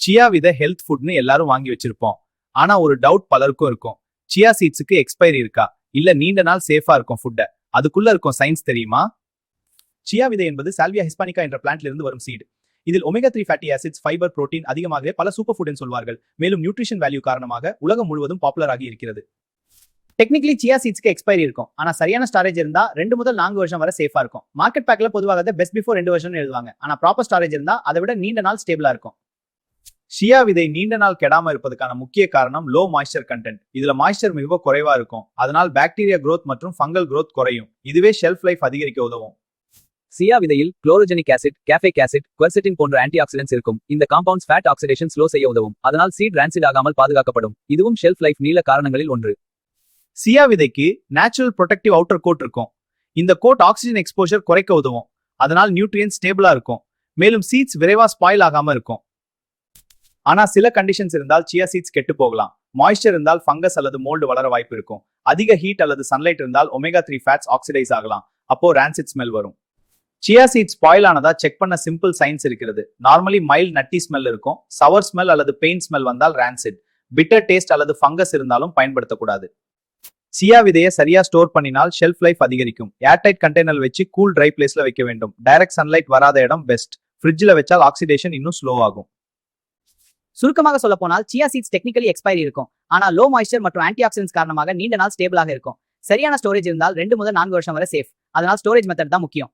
சியா வித ஹெல்த் ஃபுட்னு எல்லாரும் வாங்கி வச்சிருப்போம். ஆனா ஒரு டவுட் பலருக்கும் இருக்கும். சியா சீட்ஸுக்கு எக்ஸ்பைரி இருக்கா? இல்ல நீண்ட நாள் சேஃபா இருக்கும் ஃபுட்? அதுக்குள்ள இருக்கும் சயின்ஸ் தெரியுமா? சியா விதை என்பது சால்வியா ஹிஸ்பானிகா என்ற பிளான்ட்ல இருந்து வரும் சீட். இதில் omega 3 fatty acids, fibre, protein அதிகமாக பல சூப்பர் ஃபுட் சொல்வார்கள். மேலும் நியூட்ரிஷன் வேல்யூ காரணமாக உலகம் முழுவதும் பாப்புலர் ஆகி இருக்கிறது. டெக்னிக்கலி சியா சீட்ஸ்க்கு எக்ஸ்பைரி இருக்கும். ஆனா சரியான ஸ்டோரேஜ் இருந்தா 2 முதல் 4 வருஷம் வரை சேஃபா இருக்கும். மார்க்கெட் பேக்ல பொதுவாக பெஸ்ட் பிஃபோர் 2 வருஷம் எழுதுவாங்க. ஆனா ப்ராப்பர் ஸ்டோரேஜ் இருந்தா அதை விட நீண்ட நாள் ஸ்டேபிளா இருக்கும். சியா விதை நீண்ட நாள் கெடாம இருப்பதற்கான முக்கிய காரணம் லோ மாய்ஸ்சர் கண்டென்ட். இதுல மாய்ஸ்சர் மிக குறைவா இருக்கும். அதனால் பாக்டீரியா growth மற்றும் ஃபங்கல் growth குறையும். இதுவே ஷெல்ஃப் லைஃப் அதிகரிக்க உதவும். சியா விதையில் குளோரோஜெனிக் ஆசிட், கேஃபேக் ஆசிட், குவெர்செட்டின் போன்ற ஆன்டி ஆக்சிடென்ட்ஸ் இருக்கும். இந்த காம்பவுண்ட்ஸ் ஃபேட் ஆக்சிடேஷன் ஸ்லோ செய்ய உதவும். அதனால் சீட் ரான்சிட் ஆகாமல் பாதுகாக்கப்படும். இதுவும் ஷெல்ஃப் லைஃப் நீள காரணங்களில் ஒன்று. சியா விதைக்கு நேச்சுரல் ப்ரொடெக்டிவ் அவுட்டர் கோட் இருக்கும். இந்த கோட் ஆக்சிஜன் எக்ஸ்போஷர் குறைக்க உதவும். அதனால் நியூட்ரியன்ஸ் ஸ்டேபிளா இருக்கும். மேலும் சீட்ஸ் விரைவா ஸ்பாயில் ஆகாம இருக்கும். ஆனா சில கண்டிஷன்ஸ் இருந்தால் சியா சீட்ஸ் கெட்டு போகலாம். மாய்ஸ்சர் இருந்தால் ஃபங்கஸ் அல்லது மோல்டு வளர வாய்ப்பு இருக்கும். அதிக ஹீட் அல்லது சன்லைட் இருந்தால் ஒமேகா 3 ஃபேட்ஸ் ஆக்சிடைஸ் ஆகலாம். அப்போ ரான்சிட் ஸ்மெல் வரும். சியா சீட்ஸ் ஸ்பாயில் ஆனதா செக் பண்ண சிம்பிள் சயின்ஸ் இருக்கிறது. நார்மலி மைல்ட் நட்டி ஸ்மெல் இருக்கும். சவர் ஸ்மெல் அல்லது பெயின் ஸ்மெல் வந்தால் ரான்சிட். பிட்டர் டேஸ்ட் அல்லது ஃபங்கஸ் இருந்தாலும் பயன்படுத்தக்கூடாது. சியா விதையை சரியா ஸ்டோர் பண்ணினால் ஷெல்ஃப் லைஃப் அதிகரிக்கும். ஏர்டைட் கண்டெய்னர் வச்சு கூல் ட்ரை பிளேஸ்ல வைக்க வேண்டும். டைரக்ட் சன்லைட் வராத இடம் பெஸ்ட். ஃப்ரிட்ஜ்ல வச்சால் ஆக்சிடேஷன் இன்னும் ஸ்லோ ஆகும். சுருக்கமாக சொல்ல போனால் சியா சீட்ஸ் டெக்னிக்கலி எக்ஸ்பைரி இருக்கும். ஆனா லோ மாய்ஸ்சர் மற்றும் ஆன்டி ஆக்சிடென்ட்ஸ் காரணமாக நீண்ட நாள் ஸ்டேபிளாக இருக்கும். சரியான ஸ்டோரேஜ் இருந்தால் 2 முதல் 4 வருஷம் வரை சேஃப். அதனால் ஸ்டோரேஜ் மெத்தட் தான் முக்கியம்.